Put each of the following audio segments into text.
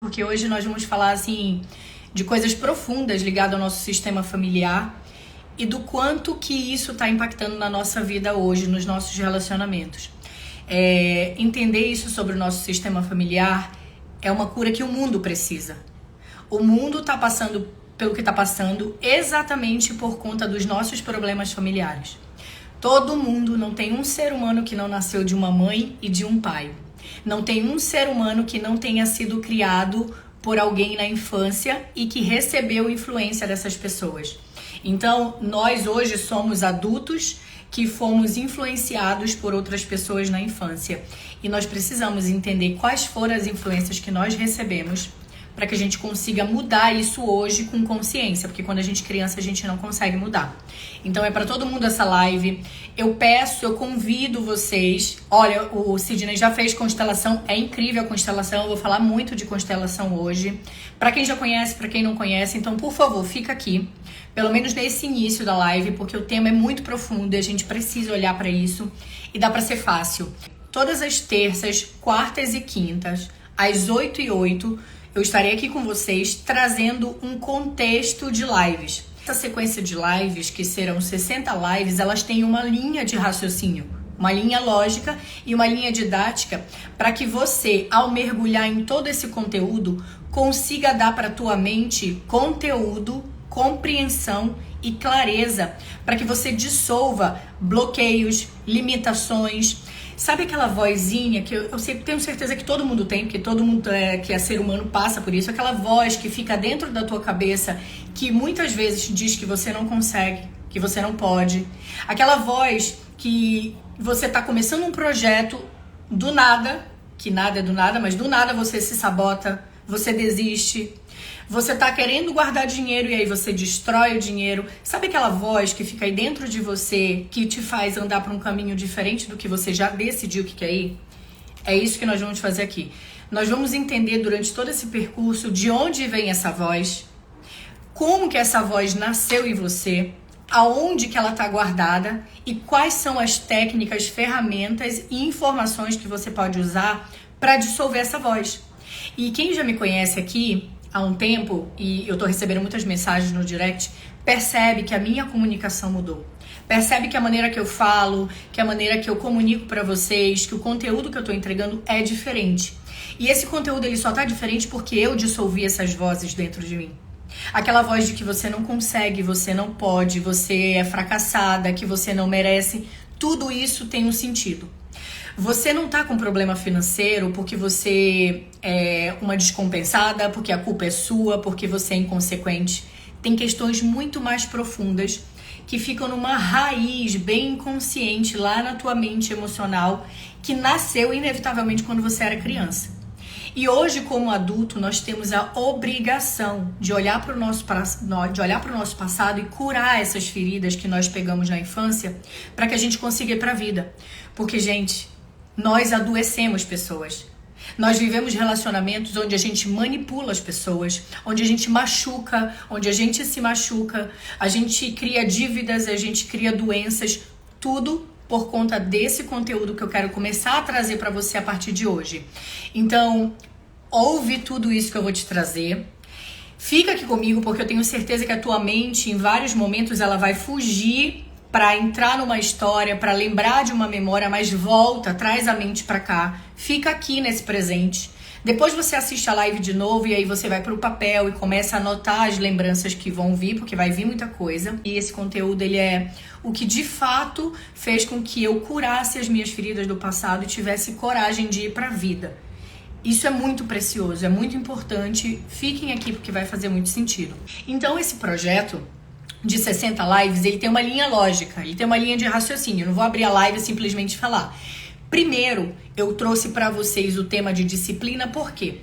Porque hoje nós vamos falar assim de coisas profundas ligadas ao nosso sistema familiar e do quanto que isso está impactando na nossa vida hoje, nos nossos relacionamentos. Entender isso sobre o nosso sistema familiar é uma cura que o mundo precisa. O mundo está passando pelo que está passando exatamente por conta dos nossos problemas familiares. Todo mundo, não tem um ser humano que não nasceu de uma mãe e de um pai. Não tem um ser humano que não tenha sido criado por alguém na infância e que recebeu influência dessas pessoas. Então, nós hoje somos adultos que fomos influenciados por outras pessoas na infância. E nós precisamos entender quais foram as influências que nós recebemos para que a gente consiga mudar isso hoje com consciência, porque quando a gente é criança a gente não consegue mudar. Então é para todo mundo essa live. Eu convido vocês. Olha, o Sidney já fez constelação, é incrível a constelação, eu vou falar muito de constelação hoje. Para quem já conhece, para quem não conhece, então por favor, fica aqui, pelo menos nesse início da live, porque o tema é muito profundo e a gente precisa olhar para isso e dá para ser fácil. Todas as terças, quartas e quintas, às 8h08, eu estarei aqui com vocês trazendo um contexto de lives. Essa sequência de lives, que serão 60 lives, elas têm uma linha de raciocínio, uma linha lógica e uma linha didática para que você, ao mergulhar em todo esse conteúdo, consiga dar para a tua mente conteúdo, compreensão e clareza para que você dissolva bloqueios, limitações. Sabe aquela vozinha que eu tenho certeza que todo mundo tem, porque todo mundo que é ser humano passa por isso, aquela voz que fica dentro da tua cabeça, que muitas vezes diz que você não consegue, que você não pode. Aquela voz que você está começando um projeto do nada, que nada é do nada, mas do nada você se sabota, você desiste. Você tá querendo guardar dinheiro e aí você destrói o dinheiro. Sabe aquela voz que fica aí dentro de você, que te faz andar para um caminho diferente do que você já decidiu que quer ir? É isso que nós vamos fazer aqui. Nós vamos entender durante todo esse percurso de onde vem essa voz, como que essa voz nasceu em você, aonde que ela tá guardada e quais são as técnicas, ferramentas e informações que você pode usar para dissolver essa voz. E quem já me conhece aqui há um tempo, e eu tô recebendo muitas mensagens no direct, percebe que a minha comunicação mudou. Percebe que a maneira que eu falo, que a maneira que eu comunico pra vocês, que o conteúdo que eu tô entregando é diferente. E esse conteúdo ele só tá diferente porque eu dissolvi essas vozes dentro de mim. Aquela voz de que você não consegue, você não pode, você é fracassada, que você não merece, tudo isso tem um sentido. Você não tá com problema financeiro porque você é uma descompensada, porque a culpa é sua, porque você é inconsequente. Tem questões muito mais profundas que ficam numa raiz bem inconsciente lá na tua mente emocional que nasceu inevitavelmente quando você era criança. E hoje, como adulto, nós temos a obrigação de olhar para o nosso passado e curar essas feridas que nós pegamos na infância para que a gente consiga ir para a vida. Porque, gente, nós adoecemos pessoas. Nós vivemos relacionamentos onde a gente manipula as pessoas, onde a gente machuca, onde a gente se machuca, a gente cria dívidas, a gente cria doenças, tudo por conta desse conteúdo que eu quero começar a trazer para você a partir de hoje. Então, ouve tudo isso que eu vou te trazer. Fica aqui comigo porque eu tenho certeza que a tua mente, em vários momentos, ela vai fugir para entrar numa história, para lembrar de uma memória, mas volta, traz a mente para cá, fica aqui nesse presente. Depois você assiste a live de novo e aí você vai para o papel e começa a anotar as lembranças que vão vir, porque vai vir muita coisa. E esse conteúdo, ele é o que de fato fez com que eu curasse as minhas feridas do passado e tivesse coragem de ir para a vida. Isso é muito precioso, é muito importante. Fiquem aqui porque vai fazer muito sentido. Então esse projeto de 60 lives, ele tem uma linha lógica, ele tem uma linha de raciocínio. Eu não vou abrir a live e simplesmente falar. Primeiro, eu trouxe para vocês o tema de disciplina, por quê?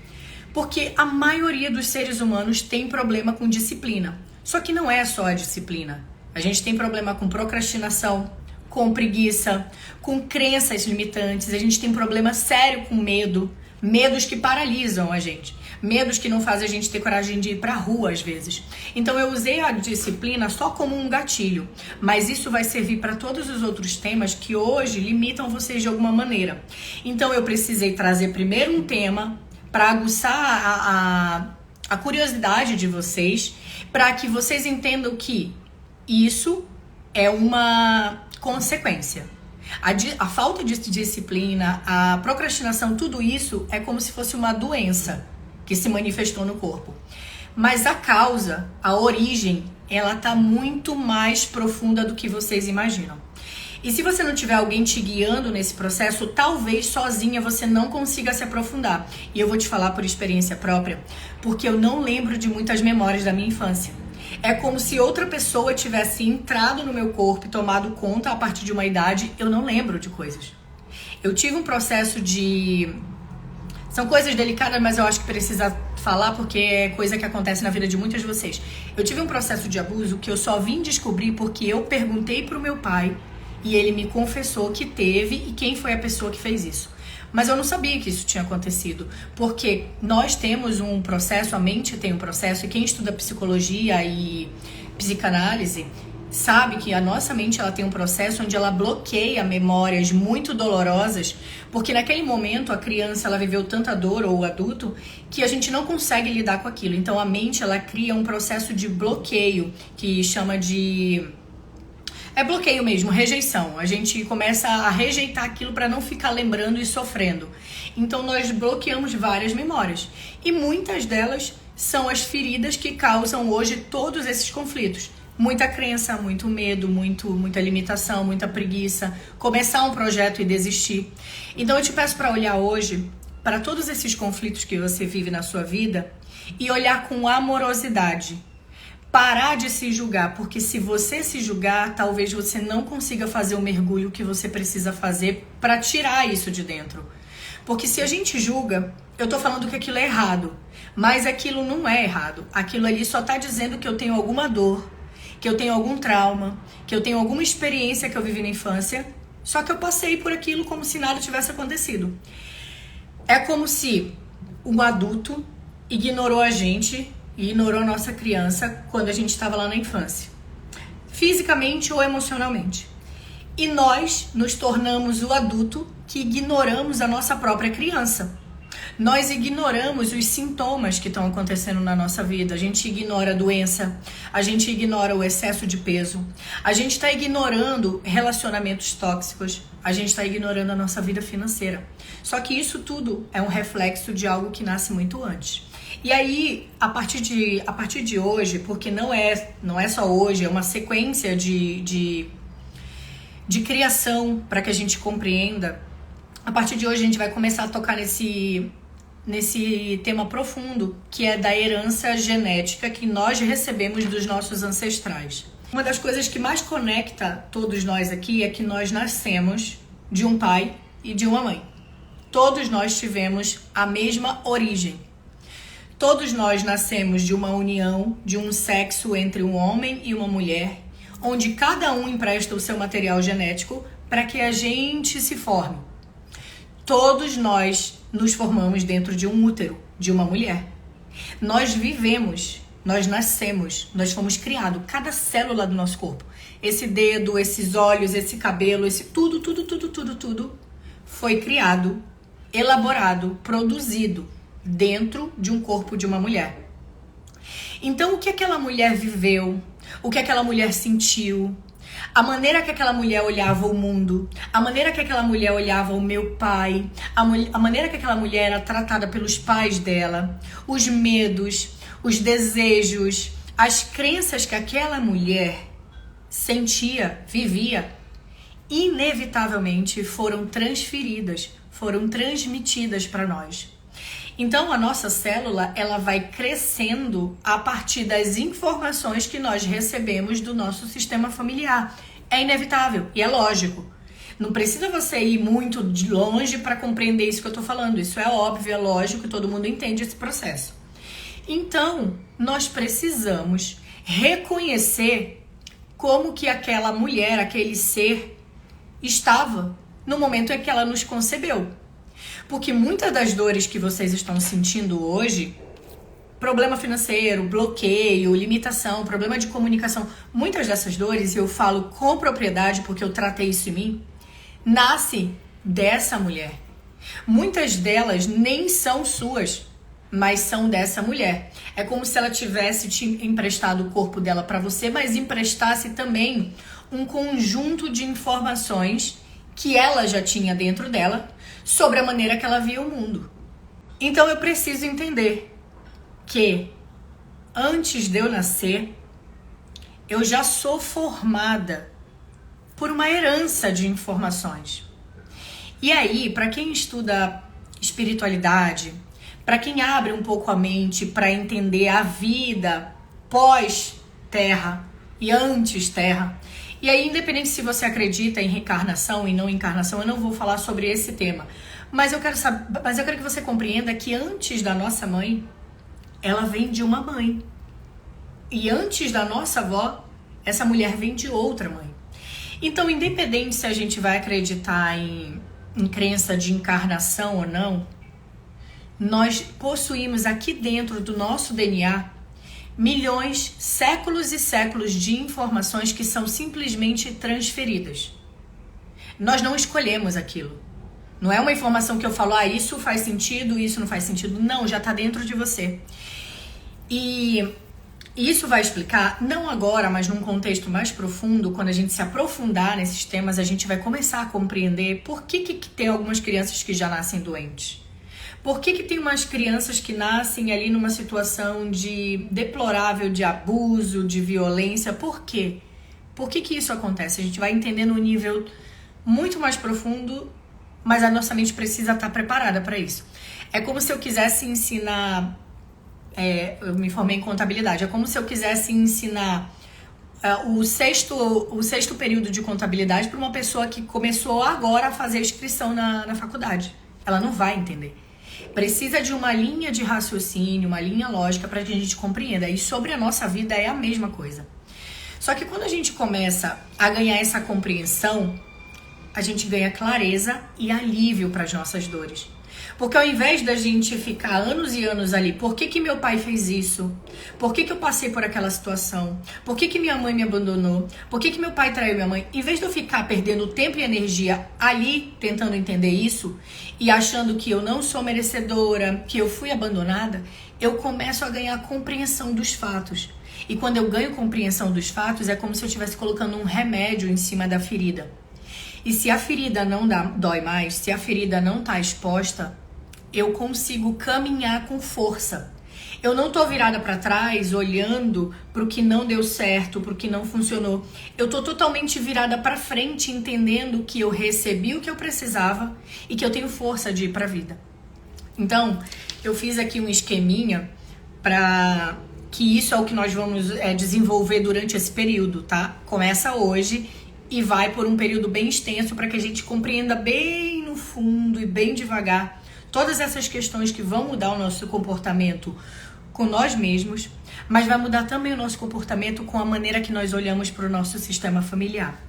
Porque a maioria dos seres humanos tem problema com disciplina. Só que não é só a disciplina. A gente tem problema com procrastinação, com preguiça, com crenças limitantes, a gente tem problema sério com medo, medos que paralisam a gente. Medos que não fazem a gente ter coragem de ir pra rua às vezes. Então eu usei a disciplina só como um gatilho, mas isso vai servir para todos os outros temas que hoje limitam vocês de alguma maneira. Então eu precisei trazer primeiro um tema para aguçar a curiosidade de vocês, para que vocês entendam que isso é uma consequência. A falta de disciplina, a procrastinação, tudo isso é como se fosse uma doença que se manifestou no corpo. Mas a causa, a origem, ela tá muito mais profunda do que vocês imaginam. E se você não tiver alguém te guiando nesse processo, talvez sozinha você não consiga se aprofundar. E eu vou te falar por experiência própria, porque eu não lembro de muitas memórias da minha infância. É como se outra pessoa tivesse entrado no meu corpo e tomado conta a partir de uma idade. Eu não lembro de coisas. Eu tive um processo de... São coisas delicadas, mas eu acho que precisa falar porque é coisa que acontece na vida de muitas de vocês. Eu tive um processo de abuso que eu só vim descobrir porque eu perguntei pro meu pai e ele me confessou que teve e quem foi a pessoa que fez isso. Mas eu não sabia que isso tinha acontecido, porque nós temos um processo, a mente tem um processo, e quem estuda psicologia e psicanálise sabe que a nossa mente ela tem um processo onde ela bloqueia memórias muito dolorosas, porque naquele momento a criança ela viveu tanta dor, ou o adulto, que a gente não consegue lidar com aquilo. Então a mente ela cria um processo de bloqueio, que chama de... É bloqueio mesmo, rejeição. A gente começa a rejeitar aquilo para não ficar lembrando e sofrendo. Então nós bloqueamos várias memórias. E muitas delas são as feridas que causam hoje todos esses conflitos. Muita crença, muito medo, muita limitação, muita preguiça. Começar um projeto e desistir. Então eu te peço para olhar hoje para todos esses conflitos que você vive na sua vida e olhar com amorosidade. Parar de se julgar, porque se você se julgar, talvez você não consiga fazer o mergulho que você precisa fazer para tirar isso de dentro. Porque se a gente julga, eu tô falando que aquilo é errado, mas aquilo não é errado. Aquilo ali só tá dizendo que eu tenho alguma dor, que eu tenho algum trauma, que eu tenho alguma experiência que eu vivi na infância, só que eu passei por aquilo como se nada tivesse acontecido. É como se um adulto ignorou a gente e ignorou a nossa criança quando a gente estava lá na infância, fisicamente ou emocionalmente. E nós nos tornamos o adulto que ignoramos a nossa própria criança. Nós ignoramos os sintomas que estão acontecendo na nossa vida. A gente ignora a doença, a gente ignora o excesso de peso, a gente está ignorando relacionamentos tóxicos, a gente está ignorando a nossa vida financeira. Só que isso tudo é um reflexo de algo que nasce muito antes. E aí, a partir de hoje, porque não é só hoje, é uma sequência de criação para que a gente compreenda. A partir de hoje a gente vai começar a tocar nesse tema profundo, que é da herança genética que nós recebemos dos nossos ancestrais. Uma das coisas que mais conecta todos nós aqui é que nós nascemos de um pai e de uma mãe. Todos nós tivemos a mesma origem. Todos nós nascemos de uma união, de um sexo entre um homem e uma mulher, onde cada um empresta o seu material genético para que a gente se forme. Todos nós nos formamos dentro de um útero, de uma mulher. Nós vivemos, nós nascemos, nós fomos criados, cada célula do nosso corpo. Esse dedo, esses olhos, esse cabelo, esse tudo foi criado, elaborado, produzido dentro de um corpo de uma mulher. Então, o que aquela mulher viveu, o que aquela mulher sentiu, a maneira que aquela mulher olhava o mundo, a maneira que aquela mulher olhava o meu pai, a maneira que aquela mulher era tratada pelos pais dela, os medos, os desejos, as crenças que aquela mulher sentia, vivia, inevitavelmente foram transferidas, foram transmitidas para nós. Então a nossa célula ela vai crescendo a partir das informações que nós recebemos do nosso sistema familiar. É inevitável e é lógico. Não precisa você ir muito de longe para compreender isso que eu estou falando. Isso é óbvio, é lógico, todo mundo entende esse processo. Então nós precisamos reconhecer como que aquela mulher, aquele ser estava no momento em que ela nos concebeu. Porque muitas das dores que vocês estão sentindo hoje, problema financeiro, bloqueio, limitação, problema de comunicação, muitas dessas dores, eu falo com propriedade porque eu tratei isso em mim, nasce dessa mulher. Muitas delas nem são suas, mas são dessa mulher. É como se ela tivesse te emprestado o corpo dela para você, mas emprestasse também um conjunto de informações que ela já tinha dentro dela sobre a maneira que ela via o mundo. Então eu preciso entender que antes de eu nascer, eu já sou formada por uma herança de informações. E aí, para quem estuda espiritualidade, para quem abre um pouco a mente para entender a vida pós-terra e antes-terra, e aí, independente se você acredita em reencarnação e não encarnação, eu não vou falar sobre esse tema, mas eu quero que você compreenda que antes da nossa mãe, ela vem de uma mãe. E antes da nossa avó, essa mulher vem de outra mãe. Então, independente se a gente vai acreditar em crença de encarnação ou não, nós possuímos aqui dentro do nosso DNA milhões, séculos e séculos de informações que são simplesmente transferidas. Nós não escolhemos aquilo. Não é uma informação que eu falo, isso faz sentido, isso não faz sentido. Não, já está dentro de você. E isso vai explicar, não agora, mas num contexto mais profundo, quando a gente se aprofundar nesses temas, a gente vai começar a compreender por que tem algumas crianças que já nascem doentes. Por que tem umas crianças que nascem ali numa situação de deplorável, de abuso, de violência? Por quê? Por que isso acontece? A gente vai entender num nível muito mais profundo, mas a nossa mente precisa estar preparada para isso. É como se eu quisesse ensinar... eu me formei em contabilidade. É como se eu quisesse ensinar o sexto período de contabilidade para uma pessoa que começou agora a fazer a inscrição na faculdade. Ela não vai entender. Precisa de uma linha de raciocínio, uma linha lógica para que a gente compreenda. E sobre a nossa vida é a mesma coisa. Só que quando a gente começa a ganhar essa compreensão, a gente ganha clareza e alívio para as nossas dores. Porque ao invés da gente ficar anos e anos ali, por que meu pai fez isso? Por que eu passei por aquela situação? Por que minha mãe me abandonou? Por que meu pai traiu minha mãe? Em vez de eu ficar perdendo tempo e energia ali tentando entender isso e achando que eu não sou merecedora, que eu fui abandonada, eu começo a ganhar compreensão dos fatos. E quando eu ganho compreensão dos fatos, é como se eu estivesse colocando um remédio em cima da ferida. E se a ferida não dói mais, se a ferida não está exposta, eu consigo caminhar com força. Eu não tô virada para trás, olhando pro que não deu certo, pro que não funcionou. Eu tô totalmente virada para frente, entendendo que eu recebi o que eu precisava e que eu tenho força de ir pra vida. Então, eu fiz aqui um esqueminha para que isso é o que nós vamos desenvolver durante esse período, tá? Começa hoje e vai por um período bem extenso para que a gente compreenda bem no fundo e bem devagar todas essas questões que vão mudar o nosso comportamento com nós mesmos, mas vai mudar também o nosso comportamento com a maneira que nós olhamos para o nosso sistema familiar.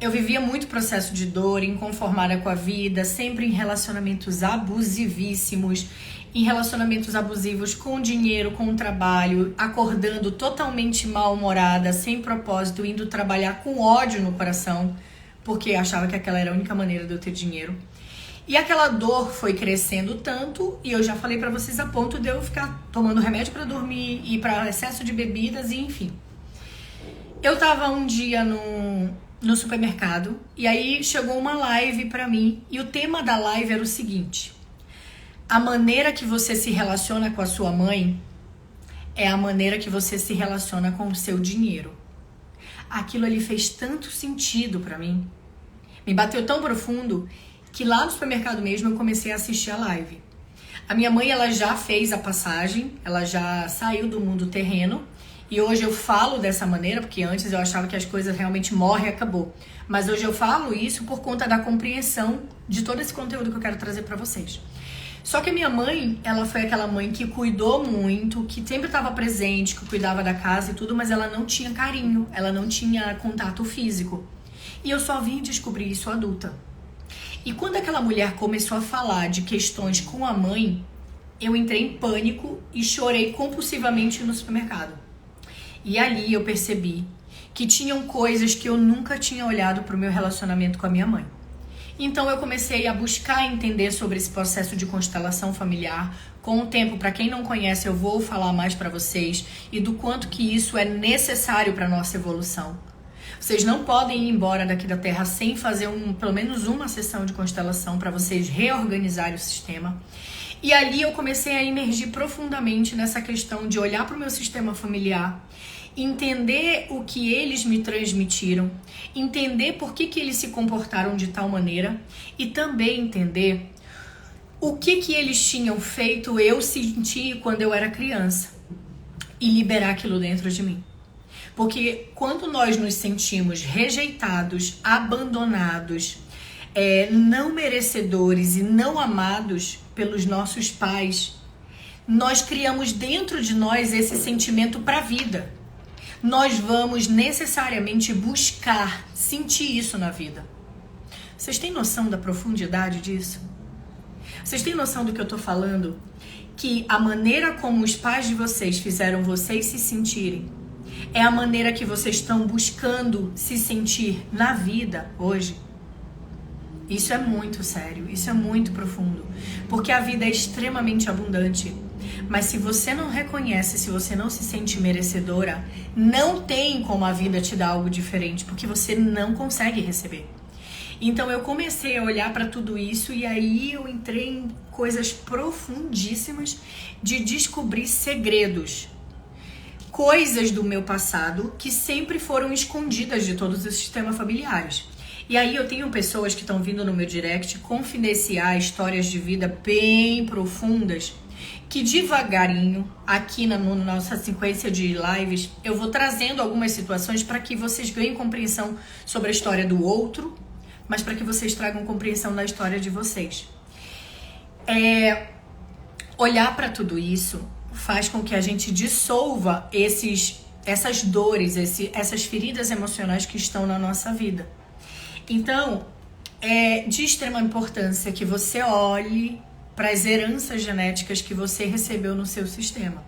Eu vivia muito processo de dor, inconformada com a vida, sempre em relacionamentos abusivíssimos, em relacionamentos abusivos com dinheiro, com trabalho, acordando totalmente mal-humorada, sem propósito, indo trabalhar com ódio no coração, porque achava que aquela era a única maneira de eu ter dinheiro. E aquela dor foi crescendo tanto, e eu já falei pra vocês a ponto de eu ficar tomando remédio pra dormir e pra excesso de bebidas, e enfim. Eu tava um dia no supermercado, e aí chegou uma live pra mim, e o tema da live era o seguinte: a maneira que você se relaciona com a sua mãe é a maneira que você se relaciona com o seu dinheiro. Aquilo ali fez tanto sentido pra mim, me bateu tão profundo, que lá no supermercado mesmo eu comecei a assistir a live. A minha mãe, ela já fez a passagem, ela já saiu do mundo terreno, e hoje eu falo dessa maneira, porque antes eu achava que as coisas realmente morrem e acabou. Mas hoje eu falo isso por conta da compreensão de todo esse conteúdo que eu quero trazer pra vocês. Só que a minha mãe, ela foi aquela mãe que cuidou muito, que sempre estava presente, que cuidava da casa e tudo, mas ela não tinha carinho, ela não tinha contato físico. E eu só vim descobrir isso adulta. E quando aquela mulher começou a falar de questões com a mãe, eu entrei em pânico e chorei compulsivamente no supermercado. E ali eu percebi que tinham coisas que eu nunca tinha olhado para o meu relacionamento com a minha mãe. Então eu comecei a buscar entender sobre esse processo de constelação familiar. Com o tempo, para quem não conhece, eu vou falar mais para vocês e do quanto que isso é necessário para nossa evolução. Vocês não podem ir embora daqui da Terra sem fazer pelo menos uma sessão de constelação para vocês reorganizarem o sistema. E ali eu comecei a emergir profundamente nessa questão de olhar para o meu sistema familiar, entender o que eles me transmitiram, entender por que eles se comportaram de tal maneira e também entender o que eles tinham feito eu sentir quando eu era criança e liberar aquilo dentro de mim. Porque quando nós nos sentimos rejeitados, abandonados, não merecedores e não amados pelos nossos pais, nós criamos dentro de nós esse sentimento para a vida. Nós vamos necessariamente buscar sentir isso na vida. Vocês têm noção da profundidade disso? Vocês têm noção do que eu tô falando? Que a maneira como os pais de vocês fizeram vocês se sentirem é a maneira que vocês estão buscando se sentir na vida hoje? Isso é muito sério, isso é muito profundo. Porque a vida é extremamente abundante. Mas se você não reconhece, se você não se sente merecedora, não tem como a vida te dar algo diferente, porque você não consegue receber. Então eu comecei a olhar para tudo isso e aí eu entrei em coisas profundíssimas de descobrir segredos. Coisas do meu passado que sempre foram escondidas de todos os sistemas familiares. E aí eu tenho pessoas que estão vindo no meu direct confidenciar histórias de vida bem profundas, que devagarinho, aqui na nossa sequência de lives, eu vou trazendo algumas situações para que vocês ganhem compreensão sobre a história do outro, mas para que vocês tragam compreensão da história de vocês. Olhar para tudo isso faz com que a gente dissolva essas dores, essas feridas emocionais que estão na nossa vida. Então, é de extrema importância que você olhe para as heranças genéticas que você recebeu no seu sistema.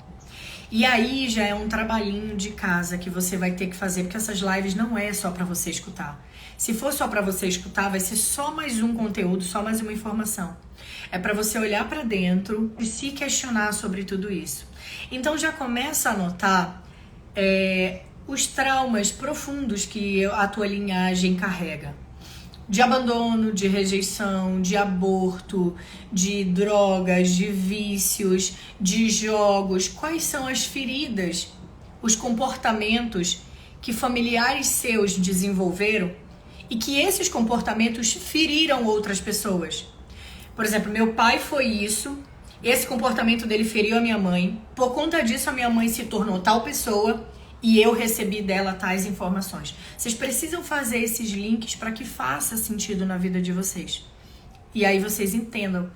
E aí já é um trabalhinho de casa que você vai ter que fazer, porque essas lives não é só para você escutar. Se for só para você escutar, vai ser só mais um conteúdo, só mais uma informação. É para você olhar para dentro e se questionar sobre tudo isso. Então já começa a notar os traumas profundos que a tua linhagem carrega. De abandono, de rejeição, de aborto, de drogas, de vícios, de jogos. Quais são as feridas, os comportamentos que familiares seus desenvolveram e que esses comportamentos feriram outras pessoas? Por exemplo, meu pai foi isso, esse comportamento dele feriu a minha mãe. Por conta disso, a minha mãe se tornou tal pessoa e eu recebi dela tais informações. Vocês precisam fazer esses links para que faça sentido na vida de vocês. E aí vocês entendam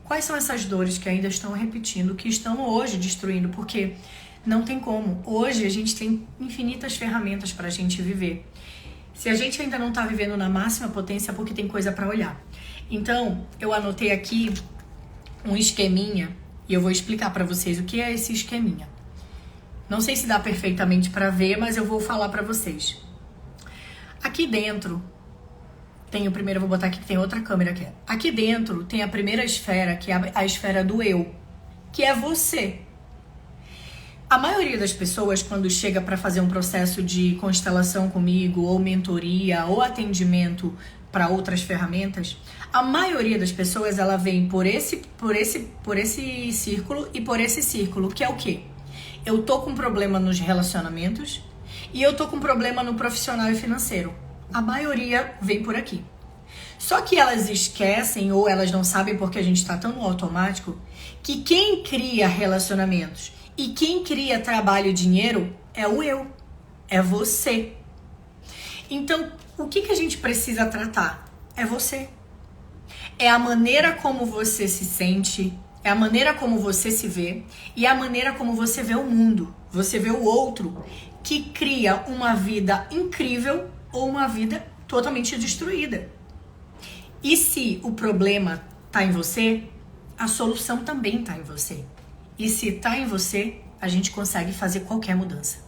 quais são essas dores que ainda estão repetindo, que estão hoje destruindo, porque não tem como. Hoje a gente tem infinitas ferramentas para a gente viver. Se a gente ainda não está vivendo na máxima potência, é porque tem coisa para olhar. Então, eu anotei aqui um esqueminha e eu vou explicar para vocês o que é esse esqueminha. Não sei se dá perfeitamente para ver, mas eu vou falar para vocês. Aqui dentro tem o primeiro, eu vou botar aqui que tem outra câmera aqui. Aqui dentro tem a primeira esfera, que é a esfera do eu, que é você. A maioria das pessoas, quando chega para fazer um processo de constelação comigo, ou mentoria, ou atendimento para outras ferramentas, a maioria das pessoas ela vem por esse círculo e por esse círculo, que é o quê? Eu tô com problema nos relacionamentos e eu tô com problema no profissional e financeiro. A maioria vem por aqui. Só que elas esquecem ou elas não sabem porque a gente tá tão no automático que quem cria relacionamentos e quem cria trabalho e dinheiro é o eu, é você. Então, o que a gente precisa tratar? É você. É a maneira como você se sente, é a maneira como você se vê e é a maneira como você vê o mundo. Você vê o outro que cria uma vida incrível ou uma vida totalmente destruída. E se o problema está em você, a solução também está em você. E se está em você, a gente consegue fazer qualquer mudança.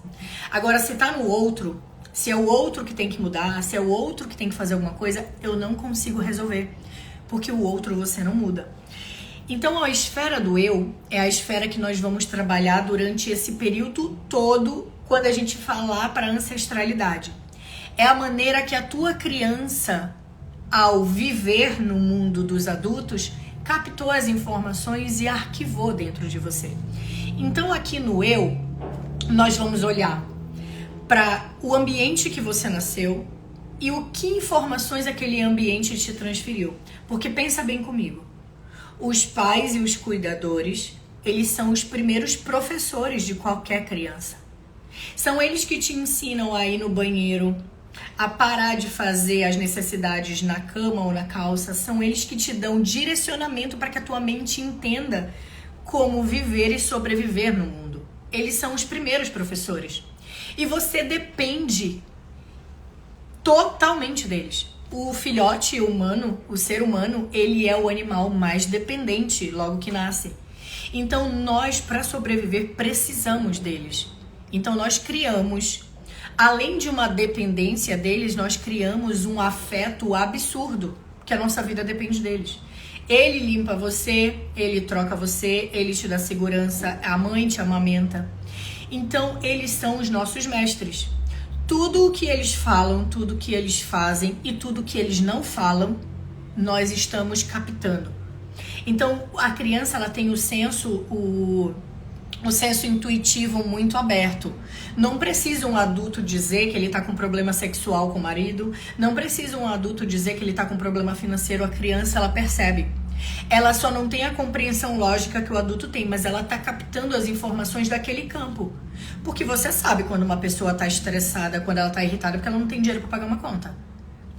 Agora, se está no outro, se é o outro que tem que mudar, se é o outro que tem que fazer alguma coisa, eu não consigo resolver, porque o outro você não muda. Então a esfera do eu é a esfera que nós vamos trabalhar durante esse período todo quando a gente falar para ancestralidade. É a maneira que a tua criança, ao viver no mundo dos adultos, captou as informações e arquivou dentro de você. Então aqui no eu, nós vamos olhar para o ambiente que você nasceu e o que informações aquele ambiente te transferiu. Porque pensa bem comigo. Os pais e os cuidadores, eles são os primeiros professores de qualquer criança. São eles que te ensinam a ir no banheiro, a parar de fazer as necessidades na cama ou na calça. São eles que te dão direcionamento para que a tua mente entenda como viver e sobreviver no mundo. Eles são os primeiros professores. E você depende totalmente deles. O filhote humano, o ser humano, ele é o animal mais dependente logo que nasce. Então nós, para sobreviver, precisamos deles. Então nós criamos, além de uma dependência deles, nós criamos um afeto absurdo, que a nossa vida depende deles. Ele limpa você, ele troca você, ele te dá segurança, a mãe te amamenta. Então eles são os nossos mestres. Tudo o que eles falam, tudo o que eles fazem e tudo o que eles não falam, nós estamos captando. Então, a criança, ela tem o senso intuitivo muito aberto. Não precisa um adulto dizer que ele está com problema sexual com o marido, não precisa um adulto dizer que ele está com problema financeiro. A criança, ela percebe. Ela só não tem a compreensão lógica que o adulto tem, mas ela está captando as informações daquele campo. Porque você sabe quando uma pessoa está estressada, quando ela está irritada, porque ela não tem dinheiro para pagar uma conta.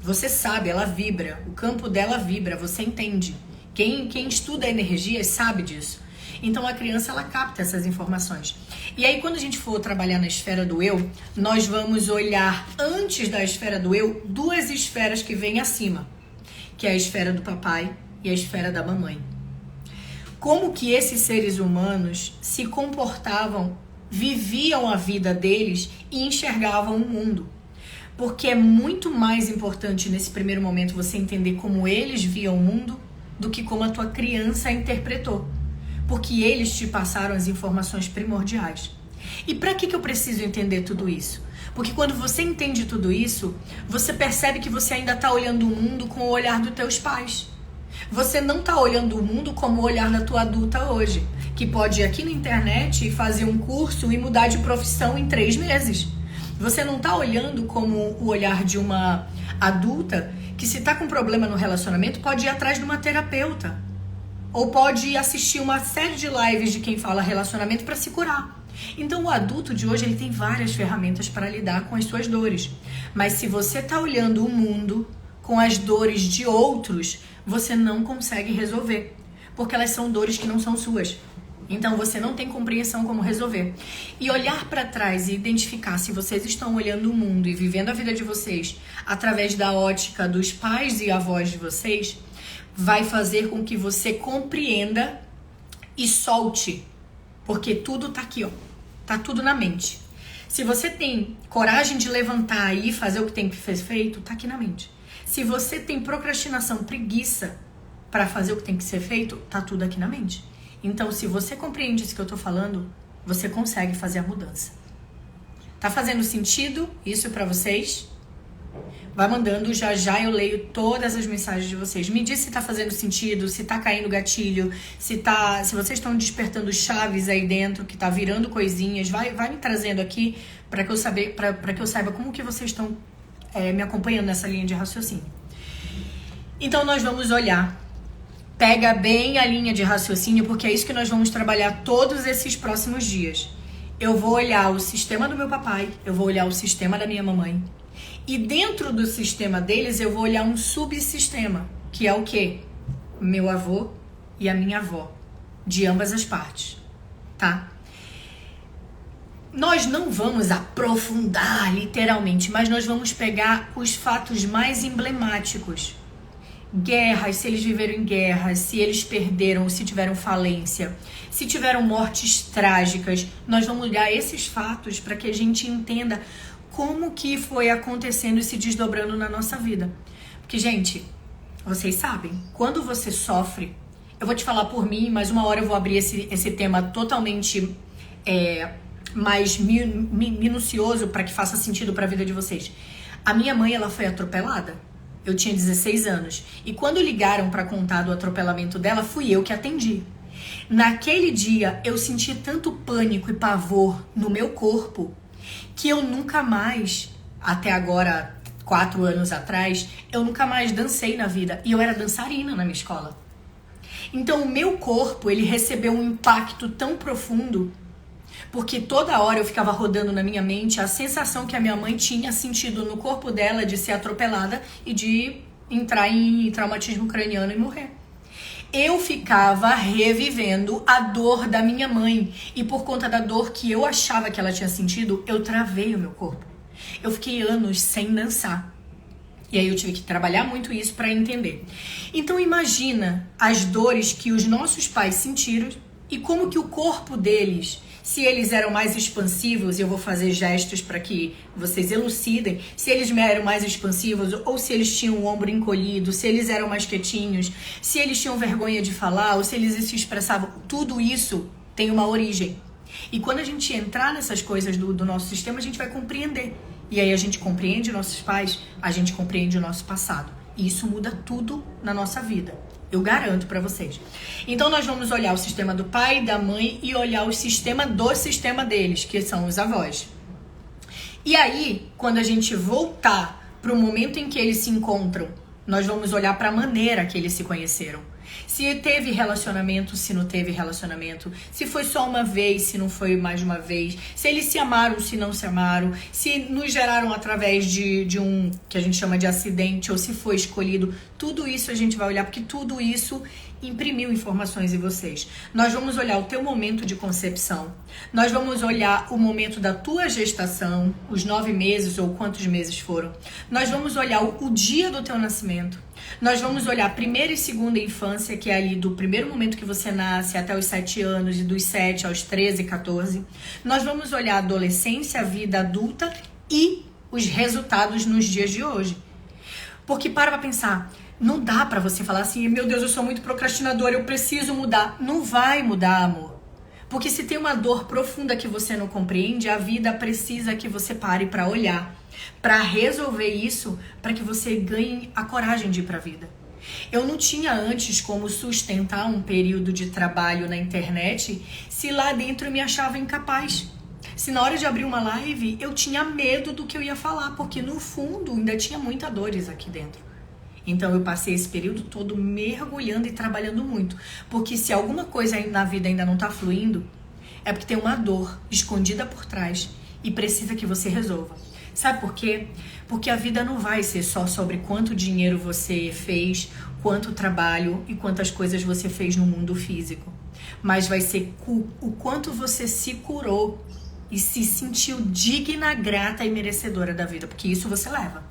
Você sabe, ela vibra, o campo dela vibra, você entende. Quem estuda energia sabe disso. Então a criança, ela capta essas informações. E aí quando a gente for trabalhar na esfera do eu, nós vamos olhar antes da esfera do eu, duas esferas que vêm acima, que é a esfera do papai e a esfera da mamãe. Como que esses seres humanos se comportavam, viviam a vida deles e enxergavam o mundo. Porque é muito mais importante nesse primeiro momento você entender como eles viam o mundo do que como a tua criança interpretou. Porque eles te passaram as informações primordiais. E para que eu preciso entender tudo isso? Porque quando você entende tudo isso, você percebe que você ainda está olhando o mundo com o olhar dos teus pais. Você não está olhando o mundo como o olhar da tua adulta hoje, que pode ir aqui na internet e fazer um curso e mudar de profissão em 3 meses. Você não está olhando como o olhar de uma adulta que, se está com problema no relacionamento, pode ir atrás de uma terapeuta. Ou pode assistir uma série de lives de quem fala relacionamento para se curar. Então o adulto de hoje, ele tem várias ferramentas para lidar com as suas dores. Mas se você está olhando o mundo com as dores de outros, você não consegue resolver. Porque elas são dores que não são suas. Então você não tem compreensão como resolver. E olhar para trás e identificar se vocês estão olhando o mundo e vivendo a vida de vocês através da ótica dos pais e avós de vocês, vai fazer com que você compreenda e solte. Porque tudo tá aqui, ó. Tá tudo na mente. Se você tem coragem de levantar e fazer o que tem que ser feito, tá aqui na mente. Se você tem procrastinação, preguiça para fazer o que tem que ser feito, tá tudo aqui na mente. Então, se você compreende isso que eu tô falando, você consegue fazer a mudança. Tá fazendo sentido isso para vocês? Vai mandando, já já eu leio todas as mensagens de vocês. Me diz se tá fazendo sentido, se tá caindo gatilho, se vocês estão despertando chaves aí dentro, que tá virando coisinhas. Vai me trazendo aqui para que eu saiba como que vocês estão me acompanhando nessa linha de raciocínio. Então nós vamos olhar. Pega bem a linha de raciocínio, porque é isso que nós vamos trabalhar todos esses próximos dias. Eu vou olhar o sistema do meu papai, eu vou olhar o sistema da minha mamãe. E dentro do sistema deles, eu vou olhar um subsistema, que é o quê? Meu avô e a minha avó, de ambas as partes, tá? Nós não vamos aprofundar literalmente, mas nós vamos pegar os fatos mais emblemáticos. Guerras, se eles viveram em guerras, se eles perderam, se tiveram falência, se tiveram mortes trágicas. Nós vamos olhar esses fatos para que a gente entenda como que foi acontecendo e se desdobrando na nossa vida. Porque, gente, vocês sabem, quando você sofre, eu vou te falar por mim, mas uma hora eu vou abrir esse tema totalmente mais minucioso para que faça sentido para a vida de vocês. A minha mãe, ela foi atropelada. Eu tinha 16 anos. E quando ligaram para contar do atropelamento dela, fui eu que atendi. Naquele dia, eu senti tanto pânico e pavor no meu corpo que eu nunca mais, até agora, 4 anos atrás, eu nunca mais dancei na vida. E eu era dançarina na minha escola. Então, o meu corpo, ele recebeu um impacto tão profundo, porque toda hora eu ficava rodando na minha mente a sensação que a minha mãe tinha sentido no corpo dela de ser atropelada e de entrar em traumatismo craniano e morrer. Eu ficava revivendo a dor da minha mãe. E por conta da dor que eu achava que ela tinha sentido, eu travei o meu corpo. Eu fiquei anos sem dançar. E aí eu tive que trabalhar muito isso para entender. Então imagina as dores que os nossos pais sentiram e como que o corpo deles, se eles eram mais expansivos, eu vou fazer gestos para que vocês elucidem, se eles eram mais expansivos ou se eles tinham o ombro encolhido, se eles eram mais quietinhos, se eles tinham vergonha de falar ou se eles se expressavam, tudo isso tem uma origem. E quando a gente entrar nessas coisas do nosso sistema, a gente vai compreender. E aí a gente compreende nossos pais, a gente compreende o nosso passado. E isso muda tudo na nossa vida. Eu garanto pra vocês. Então nós vamos olhar o sistema do pai, da mãe e olhar o sistema do sistema deles, que são os avós. E aí, quando a gente voltar pro momento em que eles se encontram, nós vamos olhar pra maneira que eles se conheceram. Se teve relacionamento, se não teve relacionamento, se foi só uma vez, se não foi mais de uma vez, se eles se amaram, se não se amaram, se nos geraram através de um que a gente chama de acidente ou se foi escolhido, tudo isso a gente vai olhar porque tudo isso imprimiu informações em vocês. Nós vamos olhar o teu momento de concepção, nós vamos olhar o momento da tua gestação, os 9 meses ou quantos meses foram, nós vamos olhar o dia do teu nascimento. Nós vamos olhar a primeira e segunda infância, que é ali do primeiro momento que você nasce até os 7 anos e dos 7 aos 13, 14. Nós vamos olhar a adolescência, a vida adulta e os resultados nos dias de hoje. Porque para pensar, não dá pra você falar assim, meu Deus, eu sou muito procrastinadora, eu preciso mudar. Não vai mudar, amor. Porque se tem uma dor profunda que você não compreende, a vida precisa que você pare pra olhar, para resolver isso, para que você ganhe a coragem de ir para a vida. Eu não tinha antes como sustentar um período de trabalho na internet se lá dentro eu me achava incapaz. Se na hora de abrir uma live eu tinha medo do que eu ia falar, porque no fundo ainda tinha muitas dores aqui dentro. Então eu passei esse período todo mergulhando e trabalhando muito, porque se alguma coisa na vida ainda não está fluindo, é porque tem uma dor escondida por trás e precisa que você resolva. Sabe por quê? Porque a vida não vai ser só sobre quanto dinheiro você fez, quanto trabalho e quantas coisas você fez no mundo físico. Mas vai ser o quanto você se curou e se sentiu digna, grata e merecedora da vida. Porque isso você leva.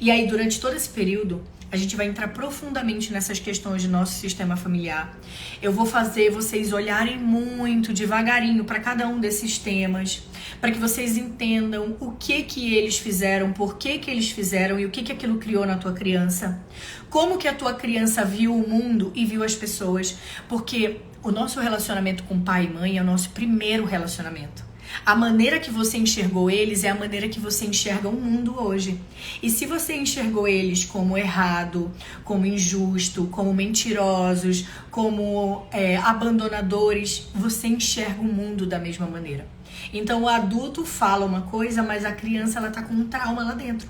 E aí, durante todo esse período, a gente vai entrar profundamente nessas questões de nosso sistema familiar. Eu vou fazer vocês olharem muito devagarinho para cada um desses temas, para que vocês entendam o que eles fizeram, por que eles fizeram e o que aquilo criou na tua criança. Como que a tua criança viu o mundo e viu as pessoas. Porque o nosso relacionamento com pai e mãe é o nosso primeiro relacionamento. A maneira que você enxergou eles é a maneira que você enxerga o mundo hoje. E se você enxergou eles como errado, como injusto, como mentirosos, como abandonadores, você enxerga o mundo da mesma maneira. Então o adulto fala uma coisa, mas a criança ela tá com um trauma lá dentro.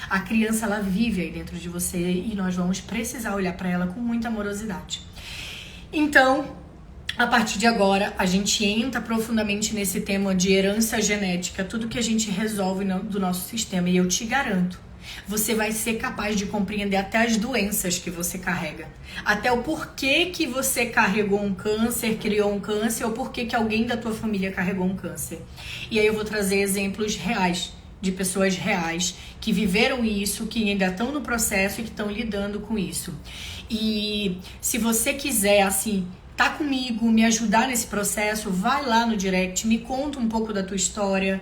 A criança ela vive aí dentro de você e nós vamos precisar olhar para ela com muita amorosidade. Então, a partir de agora, a gente entra profundamente nesse tema de herança genética, tudo que a gente resolve do nosso sistema. E eu te garanto, você vai ser capaz de compreender até as doenças que você carrega. Até o porquê que você carregou um câncer, criou um câncer, ou porquê que alguém da tua família carregou um câncer. E aí eu vou trazer exemplos reais, de pessoas reais, que viveram isso, que ainda estão no processo e que estão lidando com isso. E se você quiser, assim, tá comigo, me ajudar nesse processo, vai lá no direct, me conta um pouco da tua história.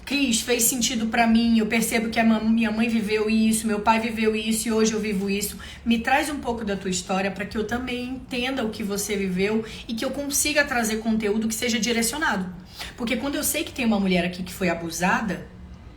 Cris, fez sentido pra mim, eu percebo que minha mãe viveu isso, meu pai viveu isso e hoje eu vivo isso. Me traz um pouco da tua história para que eu também entenda o que você viveu e que eu consiga trazer conteúdo que seja direcionado. Porque quando eu sei que tem uma mulher aqui que foi abusada,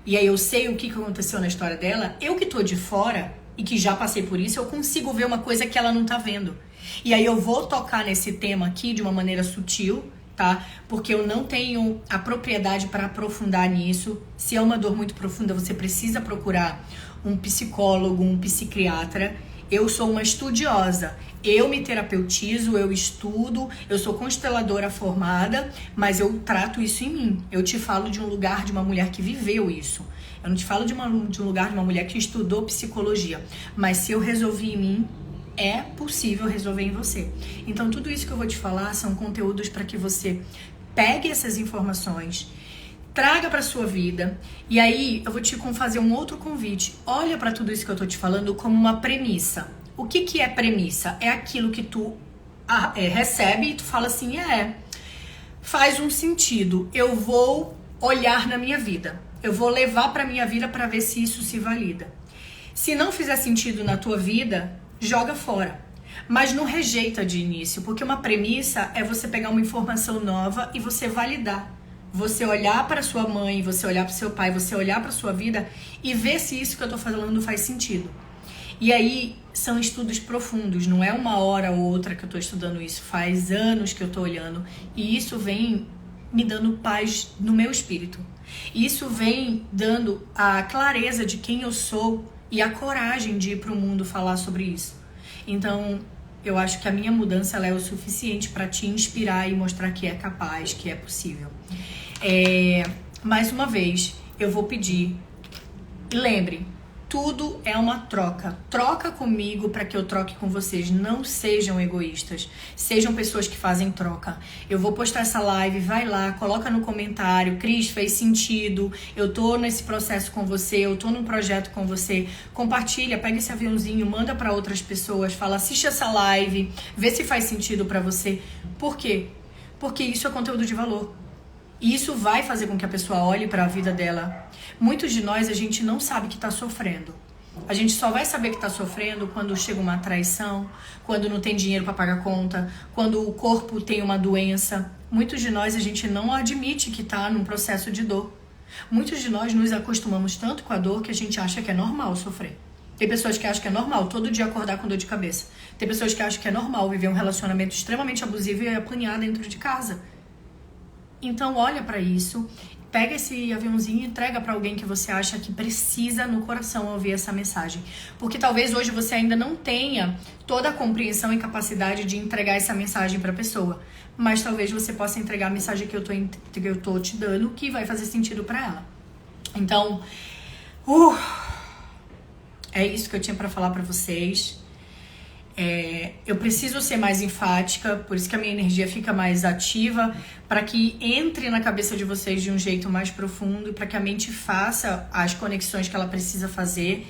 e aí eu sei o que aconteceu na história dela, eu que tô de fora e que já passei por isso, eu consigo ver uma coisa que ela não tá vendo. E aí eu vou tocar nesse tema aqui de uma maneira sutil, tá? Porque eu não tenho a propriedade para aprofundar nisso. Se é uma dor muito profunda, você precisa procurar um psicólogo, um psiquiatra. Eu sou uma estudiosa. Eu me terapeutizo, eu estudo, eu sou consteladora formada, mas eu trato isso em mim. Eu te falo de um lugar de uma mulher que viveu isso. Eu não te falo de um lugar de uma mulher que estudou psicologia. Mas se eu resolvi em mim, é possível resolver em você. Então, tudo isso que eu vou te falar são conteúdos para que você pegue essas informações, traga para sua vida. E aí, eu vou te fazer um outro convite. Olha para tudo isso que eu tô te falando como uma premissa. O que é premissa? É aquilo que tu recebe e tu fala assim, faz um sentido. Eu vou olhar na minha vida. Eu vou levar para minha vida para ver se isso se valida. Se não fizer sentido na tua vida, joga fora. Mas não rejeita de início, porque uma premissa é você pegar uma informação nova e você validar. Você olhar para sua mãe, você olhar para seu pai, você olhar para sua vida e ver se isso que eu tô falando faz sentido. E aí são estudos profundos, não é uma hora ou outra que eu tô estudando isso, faz anos que eu tô olhando e isso vem me dando paz no meu espírito. Isso vem dando a clareza de quem eu sou e a coragem de ir para o mundo falar sobre isso. Então, eu acho que a minha mudança ela é o suficiente para te inspirar e mostrar que é capaz, que é possível. Mais uma vez, eu vou pedir, lembre, tudo é uma troca. Troca comigo para que eu troque com vocês. Não sejam egoístas. Sejam pessoas que fazem troca. Eu vou postar essa live, vai lá, coloca no comentário. Cris, fez sentido. Eu tô nesse processo com você, eu tô num projeto com você. Compartilha, pega esse aviãozinho, manda para outras pessoas. Fala, assiste essa live, vê se faz sentido para você. Por quê? Porque isso é conteúdo de valor. E isso vai fazer com que a pessoa olhe para a vida dela. Muitos de nós, a gente não sabe que está sofrendo. A gente só vai saber que está sofrendo quando chega uma traição, quando não tem dinheiro para pagar conta, quando o corpo tem uma doença. Muitos de nós, a gente não admite que está num processo de dor. Muitos de nós nos acostumamos tanto com a dor que a gente acha que é normal sofrer. Tem pessoas que acham que é normal todo dia acordar com dor de cabeça. Tem pessoas que acham que é normal viver um relacionamento extremamente abusivo e apanhar dentro de casa. Então olha para isso, pega esse aviãozinho e entrega para alguém que você acha que precisa no coração ouvir essa mensagem. Porque talvez hoje você ainda não tenha toda a compreensão e capacidade de entregar essa mensagem para a pessoa. Mas talvez você possa entregar a mensagem que eu tô te dando que vai fazer sentido para ela. Então, é isso que eu tinha para falar para vocês. Eu preciso ser mais enfática, por isso que a minha energia fica mais ativa, para que entre na cabeça de vocês de um jeito mais profundo, para que a mente faça as conexões que ela precisa fazer